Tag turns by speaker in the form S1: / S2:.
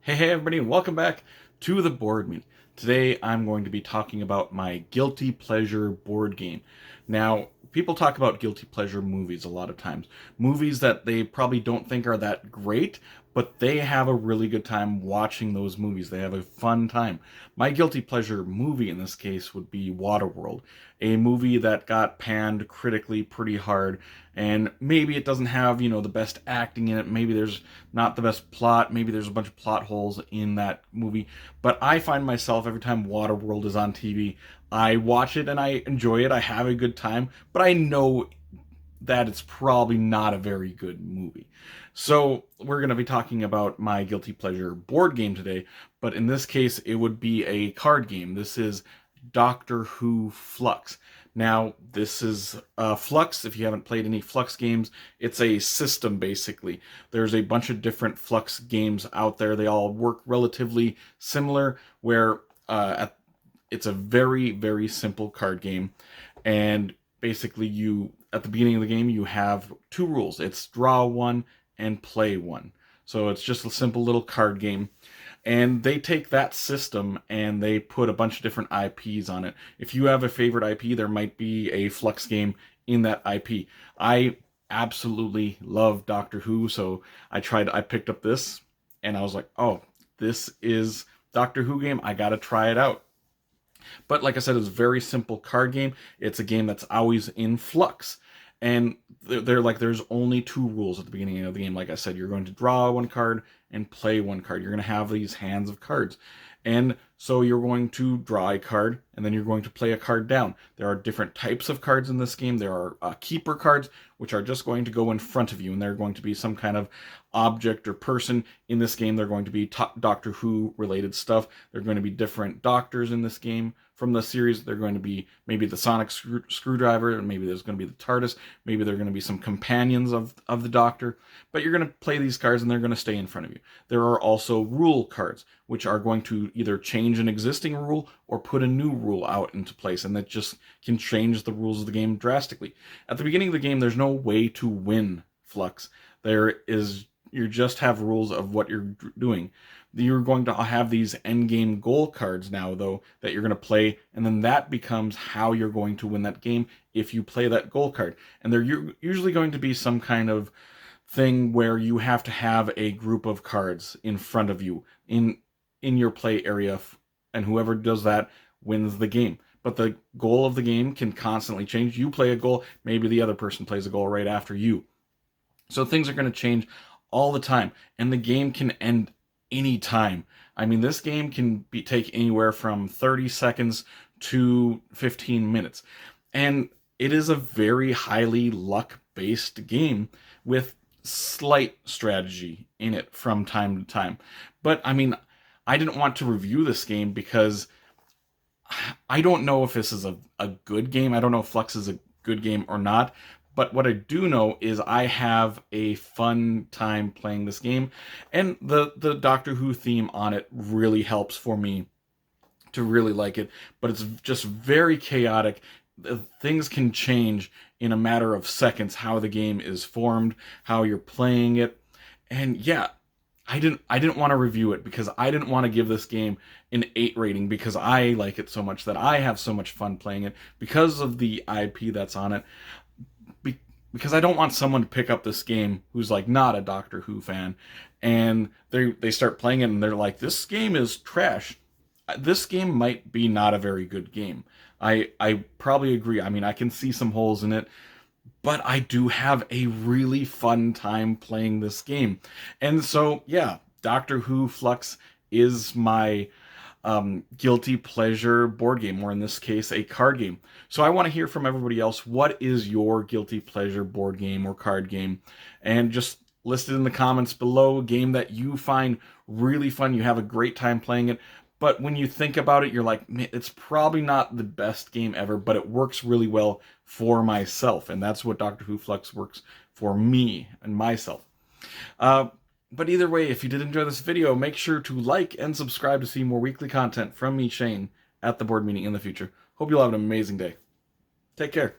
S1: Hey everybody, and welcome back to the board meeting. Today I'm going to be talking about my guilty pleasure board game. Now, people talk about guilty pleasure movies a lot of times. Movies that they probably don't think are that great, but they have a really good time watching those movies. They have a fun time. My guilty pleasure movie in this case would be Waterworld, a movie that got panned critically pretty hard, and maybe it doesn't have, the best acting in it. Maybe there's not the best plot. Maybe there's a bunch of plot holes in that movie. But I find myself every time Waterworld is on TV, I watch it and I enjoy it. I have a good time, but I know that it's probably not a very good movie. So we're going to be talking about my guilty pleasure board game today, but in this case, it would be a card game. This is Doctor Who Flux. Now, this is Flux. If you haven't played any Flux games, it's a system basically. There's a bunch of different Flux games out there. They all work relatively similar, where it's a very, very simple card game. And basically, at the beginning of the game, you have two rules. It's draw one and play one. So it's just a simple little card game. And they take that system and they put a bunch of different IPs on it. If you have a favorite IP, there might be a Flux game in that IP. I absolutely love Doctor Who, so I picked up this and I was like, oh, this is Doctor Who game. I gotta try it out. But like I said, it's a very simple card game. It's a game that's always in flux. And there's only two rules at the beginning of the game. Like I said, you're going to draw one card and play one card. You're going to have these hands of cards. And so you're going to draw a card, and then you're going to play a card down. There are different types of cards in this game. There are keeper cards, which are just going to go in front of you, and they're going to be some kind of object or person. In this game, they're going to be Doctor Who related stuff. They're going to be different doctors in this game from the series. They're going to be maybe the sonic screwdriver, and maybe there's going to be the TARDIS. Maybe they're going to be some companions of the Doctor. But you're going to play these cards, and they're going to stay in front of you. There are also rule cards, which are going to either change an existing rule or put a new rule out into place, and that just can change the rules of the game drastically. At the beginning of the game, there's no way to win Flux. You just have rules of what you're doing. You're going to have these endgame goal cards now, though, that you're going to play, and then that becomes how you're going to win that game if you play that goal card. And they're usually going to be some kind of thing where you have to have a group of cards in front of you in your play area, and whoever does that wins the game. But the goal of the game can constantly change. You play a goal, maybe the other person plays a goal right after you. So things are going to change all the time, and the game can end any time. I mean, this game can take anywhere from 30 seconds to 15 minutes. And it is a very highly luck-based game with slight strategy in it from time to time. But, I mean, I didn't want to review this game because I don't know if this is a good game. I don't know if Flux is a good game or not. But what I do know is I have a fun time playing this game, and the Doctor Who theme on it really helps for me to really like it. But it's just very chaotic. Things can change in a matter of seconds, how the game is formed, how you're playing it. And yeah, I didn't want to review it because I didn't want to give this game an 8 rating because I like it so much, that I have so much fun playing it because of the IP that's on it. Because I don't want someone to pick up this game who's like not a Doctor Who fan, and they start playing it and they're like, this game is trash. This game might be not a very good game. I probably agree. I mean, I can see some holes in it, but I do have a really fun time playing this game. And so, yeah, Doctor Who Flux is my guilty pleasure board game, or in this case, a card game. So I want to hear from everybody else. What is your guilty pleasure board game or card game? And just list it in the comments below. A game that you find really fun, you have a great time playing it, but when you think about it, you're like, man, it's probably not the best game ever, but it works really well for myself. And that's what Doctor Who Flux works for me and myself. But either way, if you did enjoy this video, make sure to like and subscribe to see more weekly content from me, Shane, at the board meeting in the future. Hope you'll have an amazing day. Take care.